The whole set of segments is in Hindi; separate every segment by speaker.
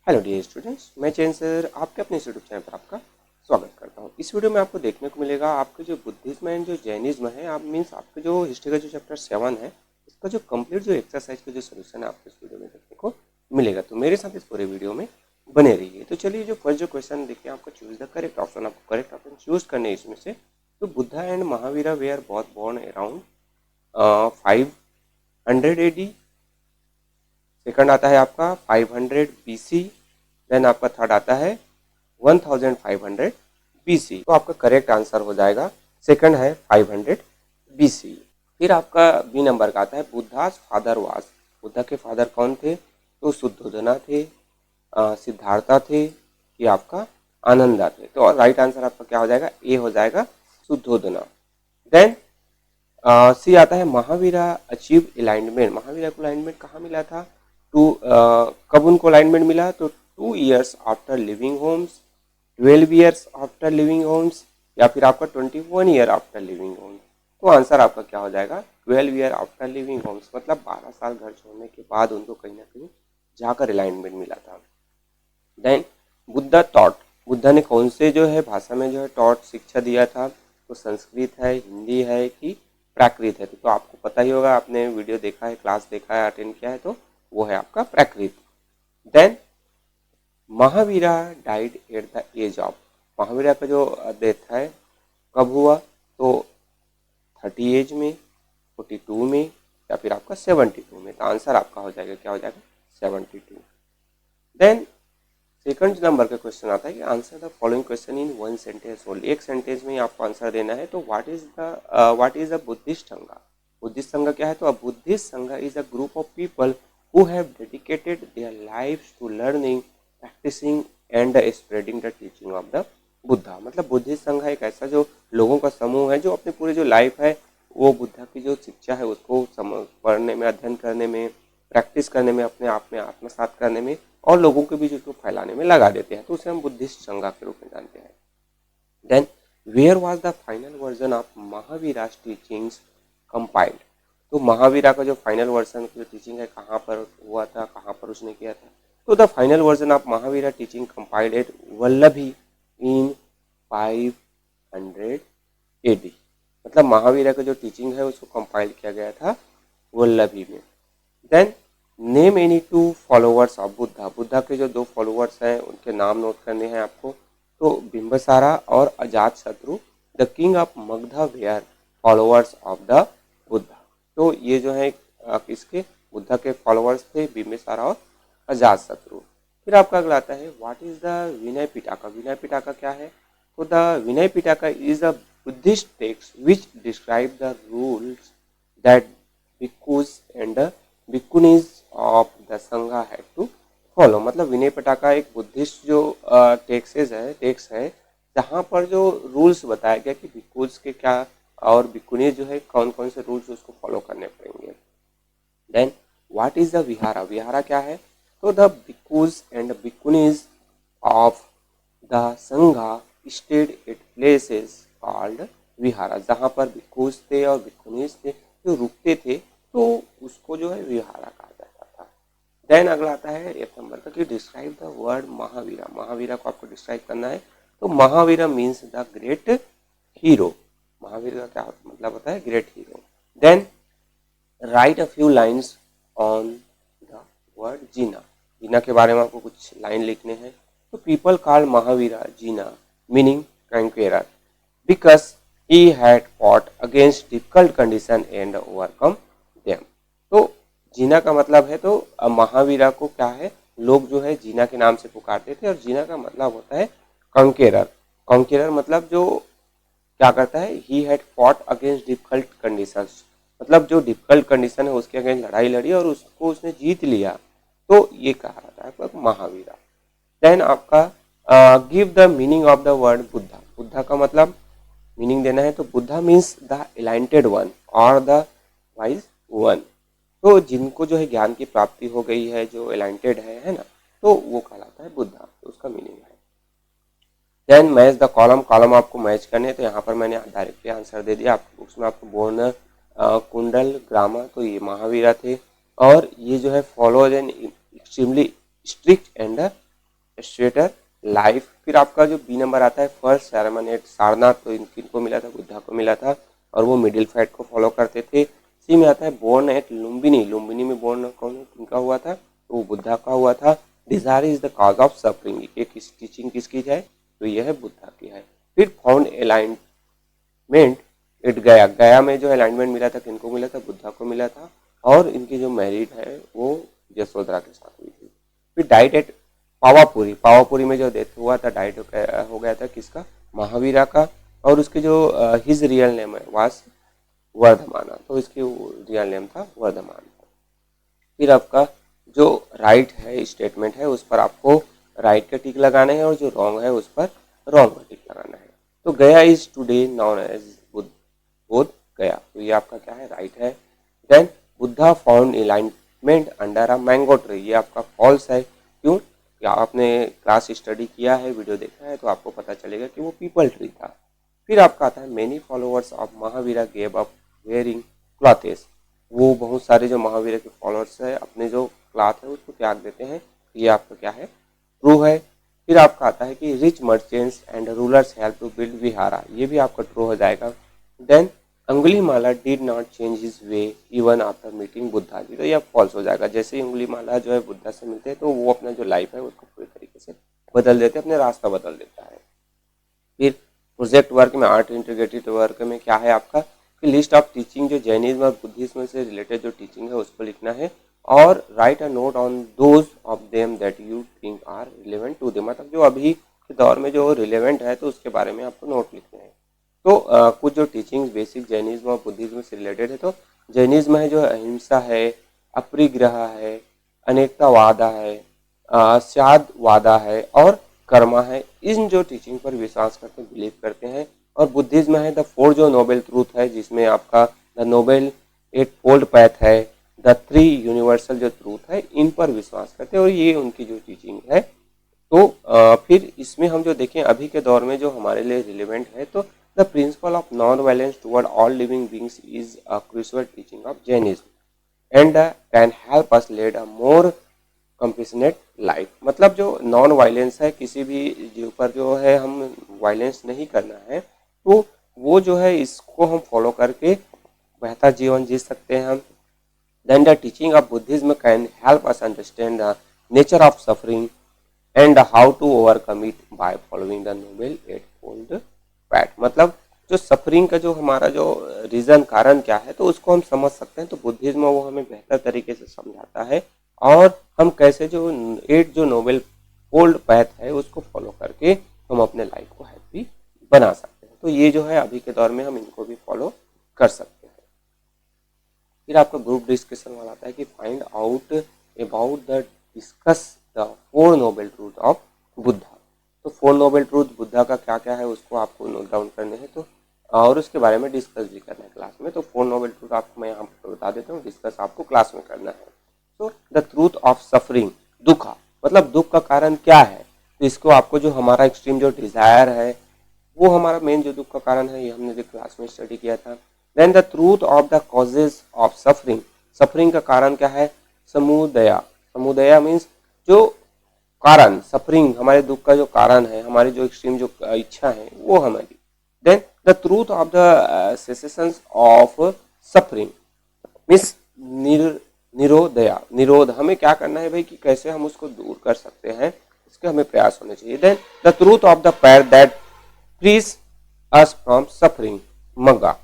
Speaker 1: हेलो डियर स्टूडेंट्स, मैं चैन सर आपके अपने यूट्यूब चैनल पर आपका स्वागत करता हूं। इस वीडियो में आपको देखने को मिलेगा आपके जो बुद्धिज्म एंड जो जैनिज्म है, आप मीन्स आपके जो हिस्ट्री का जो चैप्टर 7 है, इसका जो कंप्लीट जो एक्सरसाइज का जो सोल्यूशन है आपको इस वीडियो में देखने को मिलेगा। तो मेरे साथ इस पूरे वीडियो में बने रहिए। तो चलिए, जो फर्स्ट जो क्वेश्चन देखिए, आपको चूज द करेक्ट ऑप्शन, आपको करेक्ट ऑप्शन चूज करने इसमें से। तो Buddha and Mahavira were both born around 500 AD। Second आता है आपका 500 BC। देन आपका थर्ड आता है 1500 BC। तो आपका करेक्ट आंसर हो जाएगा सेकंड है 500 BC। फिर आपका बी नंबर का आता है बुद्धास फादर वास। बुद्धा के फादर कौन थे? तो शुद्धोधना थे, सिद्धार्था थे, ये आपका आनंदा थे। तो राइट आंसर आपका क्या हो जाएगा? ए हो जाएगा, शुद्धोधना। देन सी आता है महावीरा अचीव अलाइनमेंट। महावीरा को अलाइनमेंट कहाँ मिला था? कब उनको अलाइनमेंट मिला? तो 2 years after leaving homes, 12 years after leaving homes, या फिर आपका 21 year आफ्टर लिविंग होम्स। तो आंसर आपका क्या हो जाएगा? 12 year आफ्टर लिविंग होम्स, मतलब 12 साल घर छोड़ने के बाद उनको कहीं ना कहीं जाकर अलाइनमेंट मिला था। Then Buddha taught. बुद्धा ने कौन से जो है भाषा में जो है टॉट शिक्षा दिया था? तो संस्कृत है, हिंदी है कि प्राकृत है? तो आपको पता ही होगा, आपने वीडियो देखा है, क्लास देखा है, अटेंड किया है, तो वो है आपका Prakrit. Then Mahavira died at the age of. Mahavira का जो डेथ है कब हुआ? तो 30 एज में, 42 में, या फिर आपका 72 में। तो आंसर आपका हो जाएगा, क्या हो जाएगा? 72। देन सेकंड नंबर का क्वेश्चन आता है कि answer the following question in one sentence only. एक सेंटेंस में ही आपको आंसर देना है। तो what is the Buddhist Sangha? Buddhist Sangha क्या है? तो a Buddhist Sangha is a group of people who have dedicated their lives to learning, practicing and spreading the teaching of the Buddha. मतलब बुद्धिस्ट संघ एक ऐसा जो लोगों का समूह है जो अपनी पूरी जो लाइफ है वो बुद्धा की जो शिक्षा है उसको पढ़ने में, अध्ययन करने में, प्रैक्टिस करने में, अपने आप में आत्मसात करने में और लोगों के बीच उसको फैलाने में लगा देते हैं। तो उसे हम बुद्धिस्ट संघ के रूप में जानते हैं। Then where was the final version of Mahavira's teachings compiled. तो महावीरा का जो फाइनल वर्जन की जो टीचिंग है कहाँ पर हुआ था, कहाँ पर उसने किया था? तो the final version of Mahavira teaching compiled at Vallabhi in 500 AD। मतलब महावीरा का जो टीचिंग है उसको कंपाइल किया गया था वल्लभी में। Then name any 2 followers of Buddha. Buddha के जो 2 फॉलोअर्स हैं उनके नाम नोट करने हैं आपको। तो बिंबसारा और Ajatashatru. The king of Magadha were followers of the Buddha. तो ये जो है किसके? बुद्धा के फॉलोअर्स थे, बिंबिसारा और अजात शत्रु। फिर आपका अगला आता है what is the Vinaya Pitaka. Vinaya Pitaka क्या है? तो the Vinaya Pitaka is a Buddhist text which describe the rules that bhikkhus and bhikkhunis of the sangha had to follow. मतलब विनय पिटका एक बुद्धिस्ट जो टेक्स्ट है जहाँ पर जो रूल्स बताया गया कि भिक्खुस के क्या और भिक्खुनीज जो है कौन कौन से रूल्स उसको फॉलो करने पड़ेंगे। Then what is the vihara. Vihara क्या है? तो the bhikkhus and bhikkhunis of the sangha stayed at places called vihara. जहाँ पर भिक्खुस थे और भिक्खुनीज थे जो रुकते थे तो उसको जो है विहारा कहा जाता था। देन अगला आता है 1 नंबर का कि describe the word Mahavira. Mahavira को आपको डिस्क्राइब करना है। तो Mahavira means the great hero. Mahavir का क्या मतलब होता है? Great hero. Then write a few lines on the word Jina. Jina के बारे में आपको कुछ लाइन लिखने हैं। तो people call Mahavira Jina meaning conqueror because he had fought against difficult condition and overcome them. तो जीना का मतलब है, तो महावीरा को क्या है, लोग जो है जीना के नाम से पुकारते थे। और जीना का मतलब होता है कंकेरर। कंकेरर मतलब जो क्या करता है, ही had fought against difficult conditions, मतलब जो डिफिकल्ट कंडीशन है उसके अगेंस्ट लड़ाई लड़ी और उसको उसने जीत लिया। तो ये कहा जाता है आपका महावीरा। देन आपका give the meaning of the word Buddha. Buddha का मतलब मीनिंग देना है। तो बुद्धा मीन्स द एलाइटेड वन और द वाइज वन। तो जिनको जो है ज्ञान की प्राप्ति हो गई है, जो एलाइटेड है ना, तो वो कहलाता है बुद्धा। तो उसका मीनिंग है। Then match the column. Column आपको मैच करने हैं। तो यहाँ पर मैंने डायरेक्टली आंसर दे दिया। आपकी बुक्स में आपको बोर्न कुंडल ग्रामा, तो ये महावीरा थे। और ये जो है follows an extremely strict and straighter life. फिर आपका जो बी नंबर आता है फर्स्ट सेरेमनेट सारनाथ, तो इनको मिला था, बुद्धा को मिला था और वो मिडिल फैट को फॉलो करते थे। सी में आता है बोर्न एट लुम्बिनी, लुम्बिनी में बोर्न कौन किनका हुआ था, तो वो बुद्धा का हुआ था। Desire is the cause of suffering, ये किस टीचिंग किसकी है, तो यह है बुद्धा की है। फिर फाउंड अलाइनमेंट इट गया, गया में जो अलाइनमेंट मिला था किनको मिला था, बुद्धा को मिला था और इनकी जो मैरिड है वो यशोधरा के साथ हुई थी। फिर डाइट एट पावापुरी, पावापुरी में जो डेथ हुआ था डाइट हो गया था किसका, महावीरा का, और उसके जो हिज रियल नेम है वास वर्धमाना, तो इसकी रियल नेम था वर्धमान। फिर आपका जो राइट है स्टेटमेंट है उस पर आपको राइट का टिक लगाना है और जो रॉन्ग है उस पर रॉन्ग का टिक लगाना है। तो गया इज टुडे नॉन एज बोध गया, तो ये आपका क्या है, राइट है। Then Buddha found enlightenment under a mango tree, ये आपका फॉल्स है। क्यों, क्या आपने क्लास स्टडी किया है, वीडियो देखा है, तो आपको पता चलेगा कि वो पीपल ट्री था। फिर आपका आता है many followers of Mahavira gave up wearing clothes, वो बहुत सारे जो महावीर के फॉलोअर्स है अपने जो क्लॉथ है उसको त्याग देते हैं, ये आपका क्या है, ट्रू है। फिर आपका आता है कि rich merchants and rulers help to build vihara, ये भी आपका ट्रू हो जाएगा। Then Angulimala did not change his way even after meeting Buddha ji, तो यह फॉल्स हो जाएगा। जैसे ही अंगुलीमाला जो है बुद्धा से मिलते हैं तो वो अपना जो लाइफ है उसको पूरी तरीके से बदल देते हैं, अपने रास्ता बदल देता है। फिर प्रोजेक्ट वर्क में आर्ट इंटीग्रेटेड वर्क में क्या है आपका कि लिस्ट ऑफ टीचिंग, जो जैनिज्म और बुद्धिज्म से रिलेटेड जो टीचिंग है उसको लिखना है और write a note on those of them that you think are relevant to them, मतलब जो अभी के दौर में जो रिलेवेंट है तो उसके बारे में आपको नोट लिखने हैं। तो कुछ जो टीचिंग्स बेसिक जैनिज्म और बुद्धिज्म से रिलेटेड है, तो जैनिज्म है जो अहिंसा है, अपरिग्रह है, अनेकतावादा है, स्यादवादा है और कर्मा है, इन जो टीचिंग पर विश्वास करते हैं, बिलीव करते हैं। और बुद्धिज्म है द फोर जो नोबेल ट्रूथ है, जिसमें आपका the noble eightfold path है, द थ्री यूनिवर्सल जो ट्रूथ है, इन पर विश्वास करते हैं और ये उनकी जो टीचिंग है। तो फिर इसमें हम जो देखें अभी के दौर में जो हमारे लिए रिलेवेंट है, तो the principle of non violence toward all living beings is a crucial teaching of Jainism and can help us lead a more compassionate life, मतलब जो नॉन वायलेंस है, किसी भी जीव पर जो है हम वायलेंस नहीं करना है, तो वो जो है इसको हम फॉलो करके बेहतर जीवन जी सकते हैं हम। Then the teaching of Buddhism can help us understand the nature of suffering and how to overcome it by following the noble eightfold path, मतलब जो सफरिंग का जो हमारा जो रीजन कारण क्या है तो उसको हम समझ सकते हैं, तो बुद्धिज्म वो हमें बेहतर तरीके से समझाता है और हम कैसे जो एट जो नोबेल फोल्ड पैथ है उसको फॉलो करके हम अपने लाइफ को हैप्पी बना सकते हैं। तो ये जो है अभी के दौर में हम इनको भी फॉलो कर सकते हैं। फिर आपका ग्रुप डिस्कशन वाला आता है कि find out about the discuss the four Nobel truth of Buddha, तो फोर नोबेल ट्रूथ बुद्धा का क्या क्या है उसको आपको नोट डाउन करने हैं, तो और उसके बारे में डिस्कस भी करना है क्लास में। तो फोर नोबेल ट्रूथ आपको मैं यहाँ पर बता देता हूँ, डिस्कस आपको क्लास में करना है। तो द ट्रूथ ऑफ सफरिंग, दुखा मतलब दुख का कारण क्या है, तो इसको आपको जो हमारा एक्सट्रीम जो डिजायर है वो हमारा मेन जो दुख का कारण है, ये हमने जो क्लास में स्टडी किया था। Then the truth of the causes of suffering, suffering का कारण क्या है, समुदया, समुदया मीन्स जो कारण, सफरिंग हमारे दुख का जो कारण है, हमारी जो एक्सट्रीम जो इच्छा है वो हमारी। Then the truth of the cessations of suffering means निरोधया, निरोध हमें क्या करना है भाई कि कैसे हम उसको दूर कर सकते हैं, इसके हमें प्रयास होने चाहिए। Then the truth of the pair that frees us from suffering, magga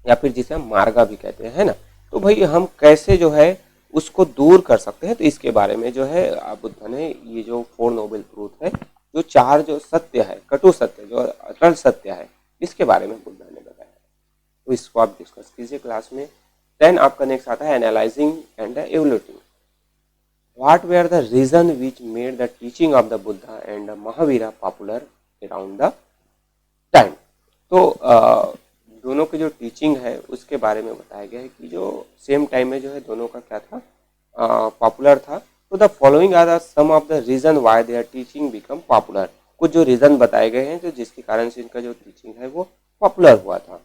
Speaker 1: या फिर जिसे हम मार्गा भी कहते हैं ना, तो भाई हम कैसे जो है उसको दूर कर सकते हैं, तो इसके बारे में जो है बुद्ध ने ये जो फोर नोबेल ट्रूथ है, जो चार जो सत्य है, कटु सत्य जो अटल सत्य है, इसके बारे में बुद्ध ने बताया, तो इसको आप डिस्कस कीजिए क्लास में। देन आपका नेक्स्ट आता है analysing and evaluating, what were the reason which made the teaching of the Buddha and Mahavira popular around the time, तो दोनों की जो टीचिंग है उसके बारे में बताया गया है कि जो सेम टाइम में जो है दोनों का क्या था, पॉपुलर था। तो the following are the some of the reason why their teaching become popular, कुछ जो रीजन बताए गए हैं जो जिसके कारण से इनका जो टीचिंग है वो पॉपुलर हुआ था।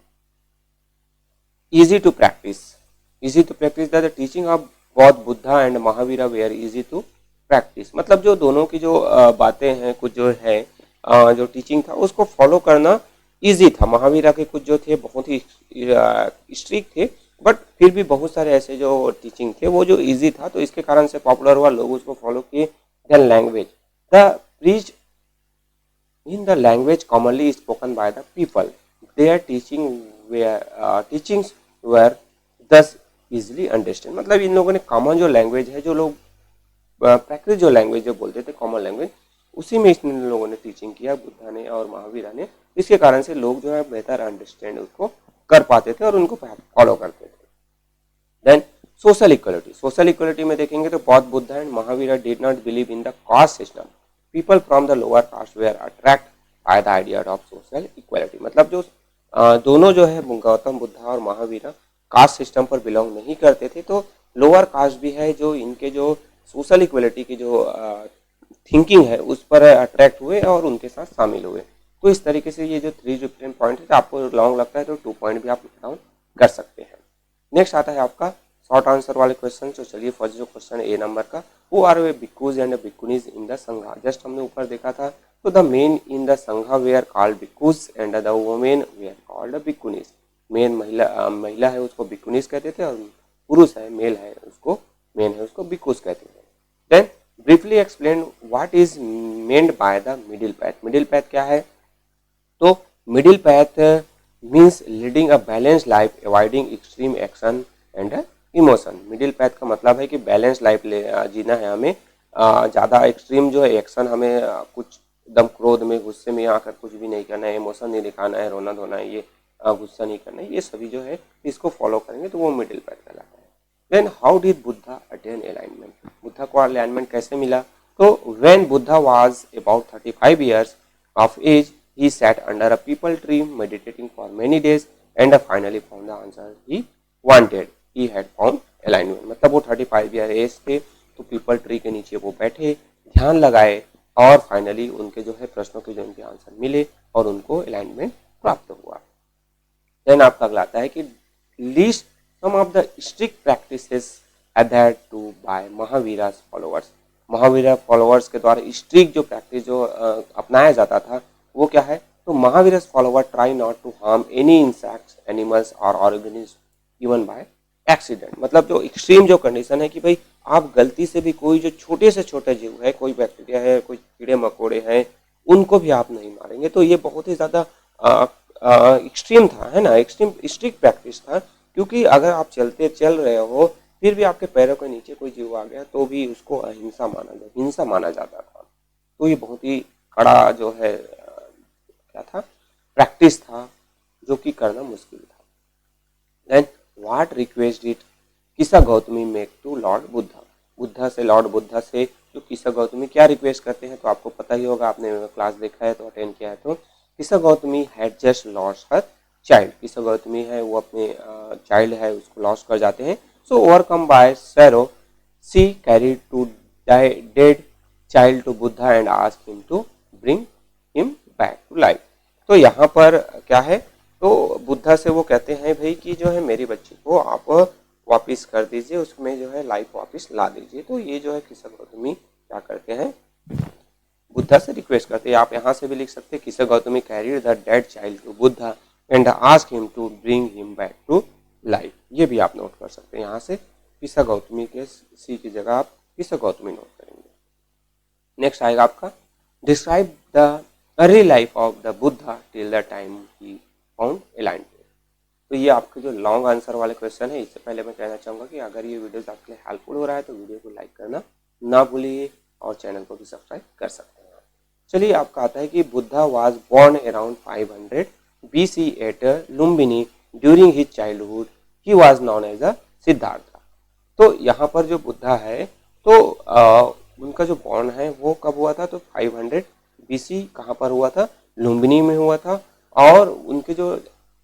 Speaker 1: easy to practice, easy to practice that the teaching of both Buddha and Mahavira were easy to practice, मतलब जो दोनों की जो बातें हैं, कुछ जो है जो टीचिंग था उसको फॉलो करना इजी था। महावीरा के कुछ जो थे बहुत ही स्ट्रिक्ट थे, बट फिर भी बहुत सारे ऐसे जो टीचिंग थे वो जो इजी था, तो इसके कारण से पॉपुलर हुआ, लोग उसको फॉलो किए। Then language, the preach in the language commonly spoken by the people. Their teachings were thus easily understand। मतलब इन लोगों ने कॉमन जो लैंग्वेज है, जो लोग प्राकृतिक जो लैंग्वेज जो बोलते थे कॉमन लैंग्वेज, उसी में इन लोगों ने टीचिंग किया, बुद्धा ने और महावीरा ने। इसके कारण से लोग जो है बेहतर अंडरस्टैंड उसको कर पाते थे और उनको फॉलो करते थे। देन सोशल इक्वलिटी, सोशल इक्वलिटी में देखेंगे तो both Buddha and Mahavira did not believe in the caste system. People from the lower caste were attract by the idea of social equality. मतलब जो दोनों जो है गौतम बुद्धा और महावीरा कास्ट सिस्टम पर बिलोंग नहीं करते थे, तो लोअर कास्ट भी है जो इनके जो सोशल इक्वलिटी की जो थिंकिंग है उस पर अट्रैक्ट हुए और उनके साथ शामिल हुए। तो इस तरीके से ये जो 3 डिफरेंट पॉइंट है, तो आपको लॉन्ग लगता है तो 2 पॉइंट भी आप लिख डाउन कर सकते हैं। नेक्स्ट आता है आपका शॉर्ट आंसर वाले क्वेश्चन। तो चलिए फर्स्ट जो क्वेश्चन है ए नंबर का, who are we bhikkhus and bhikkhunis in the sangha. Just हमने ऊपर देखा था, तो the men in the sangha were called bhikkhus and the women were called bhikkhunis. Men महिला है उसको भिक्खुनीज कहते थे, और पुरुष है मेल है उसको भिक्खूज कहते थे। Then briefly explain what is meant by the middle path. Middle path क्या है? तो middle path means leading a balance life avoiding extreme action and emotion. Middle path का मतलब है कि बैलेंस लाइफ जीना है हमें, ज़्यादा एक्सट्रीम जो है एक्शन हमें कुछ एकदम क्रोध में गुस्से में आकर कुछ भी नहीं करना है, इमोशन नहीं दिखाना है, रोना धोना है, ये गुस्सा नहीं करना है, ये सभी जो है इसको फॉलो करेंगे तो वो मिडिल पैथ कहलाता है। Then how did Buddha attain enlightenment. Buddha को अलाइनमेंट कैसे मिला? तो when Buddha was about 35 years of age, he sat under a peepal tree meditating for many days and finally found the answer he wanted. He had found alignment। मतलब वो 35 ईयर एज थे, तो पीपल ट्री के नीचे वो बैठे, ध्यान लगाए और फाइनली उनके जो है प्रश्नों के जो उनके आंसर मिले और उनको अलाइनमेंट प्राप्त हुआ। देन आपका अगला आता है कि list some of the strict practices adhered to by Mahavira's followers। Mahavira followers के द्वारा स्ट्रिक्ट जो प्रैक्टिस जो अपनाया जाता था वो क्या है? तो Mahavira's follower try not to harm any insects animals और ऑर्गेनिज्म इवन बाय एक्सीडेंट। मतलब जो एक्सट्रीम जो कंडीशन है कि भाई आप गलती से भी कोई जो छोटे से छोटे जीव है, कोई बैक्टीरिया है, कोई कीड़े मकोड़े हैं, उनको भी आप नहीं मारेंगे। तो ये बहुत ही ज़्यादा एक्सट्रीम था, है ना, एक्सट्रीम स्ट्रिक्ट प्रैक्टिस था। क्योंकि अगर आप चल रहे हो फिर भी आपके पैरों के नीचे कोई जीव आ गया तो भी उसको अहिंसा हिंसा माना जाता था। तो ये बहुत ही कड़ा जो है क्या था, प्रैक्टिस था, जो कि करना मुश्किल था। Then what request did Kisa Gautami make to lord Buddha. Buddha से लॉर्ड बुद्धा से जो किसा गौतमी क्या रिक्वेस्ट करते हैं, तो आपको पता ही होगा, आपने क्लास देखा है तो अटेंड किया है। तो किसा Gautami had just lost her child. किसा गौतमी है वो अपने चाइल्ड है उसको लॉस्ट कर जाते हैं। So overcome by sorrow, she carried to dead child to Buddha and asked him to bring him back to life। तो यहाँ पर क्या है, तो बुद्धा से वो कहते हैं भाई कि जो है मेरी बच्ची को आप वापिस कर दीजिए, उसमें जो है लाइफ वापिस ला दीजिए। तो ये जो है किसा गौतमी क्या करते हैं, बुद्धा से रिक्वेस्ट करते हैं। आप यहाँ से भी लिख सकते हैं Kisa Gautami carried the dead child to Buddha and ask him to bring him back to life. ये भी आप नोट कर सकते हैं। यहाँ से किसा गौतमी के सी की जगह आप किसा गौतमी नोट करेंगे। नेक्स्ट आएगा आपका describe the early life of the Buddha till the time he found alignment. तो ये आपके जो लॉन्ग आंसर वाले क्वेश्चन है। इससे पहले मैं कहना चाहूँगा कि अगर ये वीडियोस आपके लिए हेल्पफुल हो रहा है तो वीडियो को लाइक करना ना भूलिए और चैनल को भी सब्सक्राइब कर सकते हैं। चलिए आपका आता है कि Buddha was born around 500 BC at Lumbini. During his childhood he was known as a Siddhartha. तो यहाँ पर जो बुद्धा है तो उनका जो बॉर्न है वो कब हुआ था? तो 500 BC कहाँ पर हुआ था? लुम्बिनी में हुआ था। और उनके जो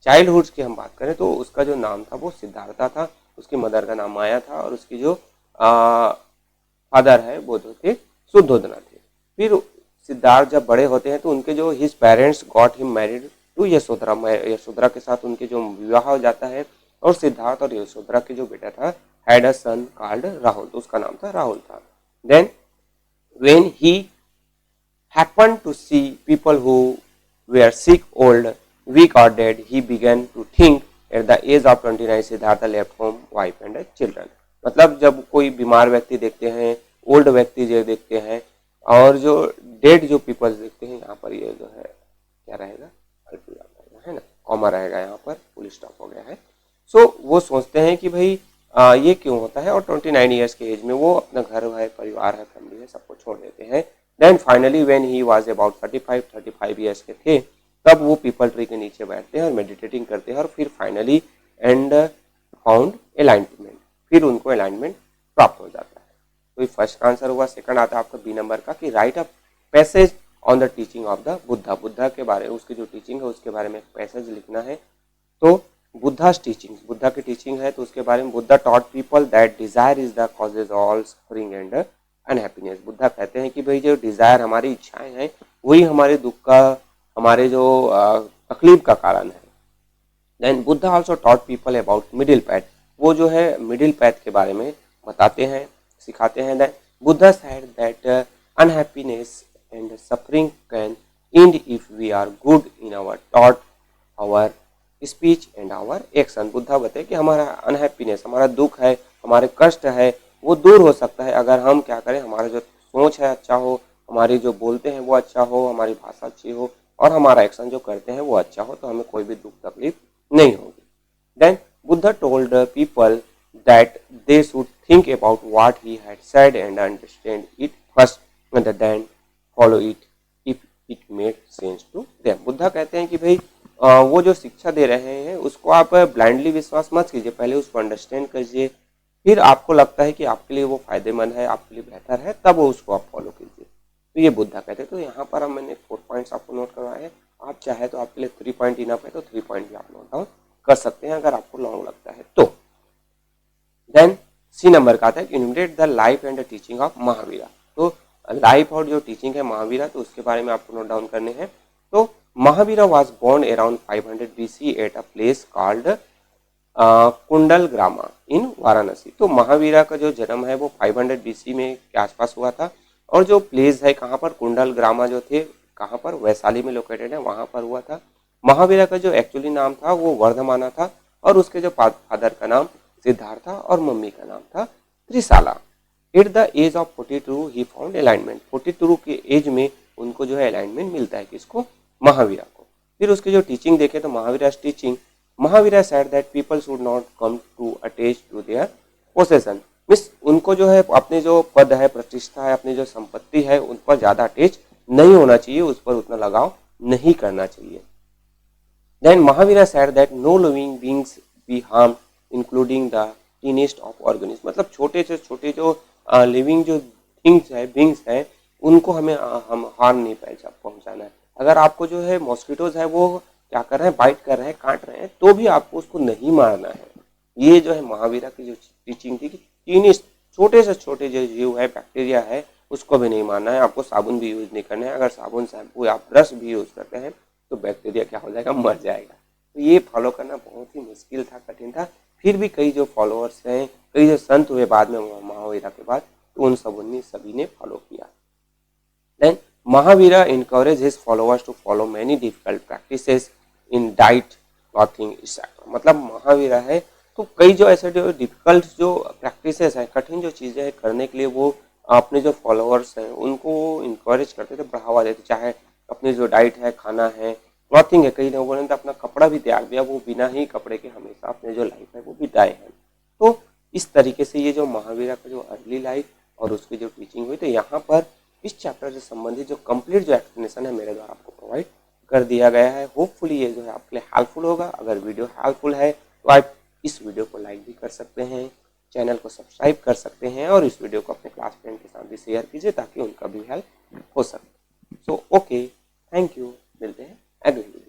Speaker 1: चाइल्डहुड की हम बात करें तो उसका जो नाम था वो सिद्धार्था था, उसकी मदर का नाम माया था और उसकी जो फादर है वो जो थे शुद्धोधना थे। फिर सिद्धार्थ जब बड़े होते हैं तो उनके जो his parents got him married to Yashodhara. Yashodhara के साथ उनके जो विवाह हो जाता है और सिद्धार्थ और यशोधरा के जो बेटा था had a son called Rahul, तो उसका नाम था राहुल था। Then When he happened to see people who were sick, old, weak or dead, he began to think at the age of 29 Siddharth left home, wife and children. मतलब जब कोई बीमार व्यक्ति देखते हैं, ओल्ड व्यक्ति जो देखते हैं और जो डेड जो पीपल्स देखते हैं, यहाँ पर ये जो है क्या रहेगा, है ना, कॉमा रहेगा, यहाँ पर फुल स्टॉप हो गया है। सो वो सोचते हैं कि भाई ये क्यों होता है, और 29 ईयर्स के एज में वो अपना घर है, परिवार है, फैमिली है, सबको छोड़ देते हैं। Then finally when he was about 35 years के थे, तब वो पीपल ट्री के नीचे बैठते हैं और मेडिटेटिंग करते हैं और फिर फाइनली एंड फाउंड अलाइनमेंट, फिर उनको अलाइनमेंट प्राप्त हो जाता है। तो ये फर्स्ट का आंसर हुआ। सेकंड आता है आपका बी नंबर का कि right a passage on the teaching of the Buddha, Buddha के बारे में, उसकी जो टीचिंग है उसके बारे में एक पैसेज लिखना है। तो बुद्धा's टीचिंग, बुद्धा की टीचिंग है तो उसके बारे में, Buddha taught people that desire is the causes all suffering and unhappiness. Buddha कहते हैं कि भाई जो डिजायर, हमारी इच्छाएं हैं, वही हमारे दुख का, हमारे जो तकलीफ का कारण है। Then Buddha also taught people about middle path, वो जो है मिडिल पैथ के बारे में बताते हैं, सिखाते हैं। Then Buddha said that unhappiness and suffering can end if we are good in our thought, our speech and our action. Buddha बताए कि हमारा अनहैप्पीनेस, हमारा दुख है, हमारे कष्ट है, वो दूर हो सकता है अगर हम क्या करें, हमारा जो सोच है अच्छा हो, हमारी जो बोलते हैं वो अच्छा हो, हमारी भाषा अच्छी हो और हमारा एक्शन जो करते हैं वो अच्छा हो, तो हमें कोई भी दुख तकलीफ नहीं होगी। Then Buddha told people that they should think about what he had said and understand it first and then follow it if it made sense to them. Buddha कहते हैं कि भाई वो जो शिक्षा दे रहे हैं उसको आप ब्लाइंडली विश्वास मत कीजिए, पहले उसको अंडरस्टैंड कीजिए, फिर आपको लगता है कि आपके लिए वो फायदेमंद है, आपके लिए बेहतर है, तब वो उसको आप फॉलो कीजिए। तो ये बुद्धा कहते हैं। तो यहाँ पर हम मैंने 4 पॉइंट्स आपको नोट करवाए हैं, आप चाहे तो आपके लिए 3 पॉइंट इनफ है तो 3 पॉइंट भी आप नोट डाउन कर सकते हैं अगर आपको लॉन्ग लगता है तो। देन सी नंबर का आता है enumerate the life and the teaching of Mahavira. तो लाइफ और जो टीचिंग है महावीरा, तो उसके बारे में आपको नोट डाउन करने हैं। तो Mahavira was born around 500 BC at a place called Kundalgrama in Varanasi. तो महावीरा का जो जन्म है वो 500 BC में के आसपास हुआ था, और जो प्लेस है कहाँ पर, कुंडलग्रामा जो थे, कहाँ पर, वैशाली में लोकेटेड है, वहाँ पर हुआ था। महावीरा का जो एक्चुअली नाम था वो वर्धमाना था, और उसके जो फादर का नाम सिद्धार्थ और मम्मी का नाम था Trishala. At the age of 42 he found enlightenment, 42 के एज में उनको जो है अलाइनमेंट मिलता है, किसको, महावीरा को। फिर उसकी जो टीचिंग देखे तो Mahavira teaching, Mahavira said that people should not come to attach to their possession, means उनको जो है अपने जो पद है, प्रतिष्ठा है, अपनी जो संपत्ति है, उन पर ज्यादा अटैच नहीं होना चाहिए, उस पर उतना लगाव नहीं करना चाहिए। Then Mahavira said that no living beings be harm including the tiniest of organism, मतलब छोटे से छोटे जो लिविंग जो थिंग्स है, बींग्स है, उनको हमें हम हार्म नहीं पहुंचाना है। अगर आपको जो है मॉस्किटोज है वो क्या कर रहे हैं, बाइट कर रहे हैं, काट रहे हैं, तो भी आपको उसको नहीं मारना है। ये जो है महावीरा की जो टीचिंग थी कि टीनेस्ट, छोटे से छोटे जो जीव है, बैक्टीरिया है, उसको भी नहीं मारना है। आपको साबुन भी यूज नहीं करना है, अगर साबुन, शैम्पू या ब्रश भी यूज करते हैं तो बैक्टीरिया क्या हो जाएगा, मर जाएगा। तो ये फॉलो करना बहुत ही मुश्किल था, कठिन था, फिर भी कई जो फॉलोअर्स हैं, कई जो संत हुए बाद में महावीरा के बाद, तो उन सभी ने फॉलो किया। Then Mahavira encouraged his followers to follow many difficult practices in diet, clothing, etc. मतलब महावीरा है तो कई जो ऐसे जो डिफिकल्ट जो प्रैक्टिसेस हैं, कठिन जो चीजें हैं करने के लिए वो अपने जो फॉलोअर्स हैं उनको इंकरेज करते थे, बढ़ावा देते, चाहे अपनी जो डाइट है, खाना है, क्लॉथिंग है, कई लोगों ने तो अपना कपड़ा भी त्याग दिया, वो बिना ही कपड़े के हमेशा अपने जो लाइफ है वो बिताए हैं। तो इस तरीके से ये जो महावीरा का जो अर्ली लाइफ और उसकी जो टीचिंग हुई, तो यहाँ पर इस चैप्टर से संबंधित जो कंप्लीट जो एक्सप्लेनेशन है मेरे द्वारा आपको प्रोवाइड कर दिया गया है। होपफुली ये जो है आपके लिए हेल्पफुल होगा। अगर वीडियो हेल्पफुल है तो आप इस वीडियो को लाइक भी कर सकते हैं, चैनल को सब्सक्राइब कर सकते हैं, और इस वीडियो को अपने क्लास फ्रेंड के साथ भी शेयर कीजिए ताकि उनका भी हेल्प हो सके। सो ओके, थैंक यू, मिलते हैं अगले वीडियो।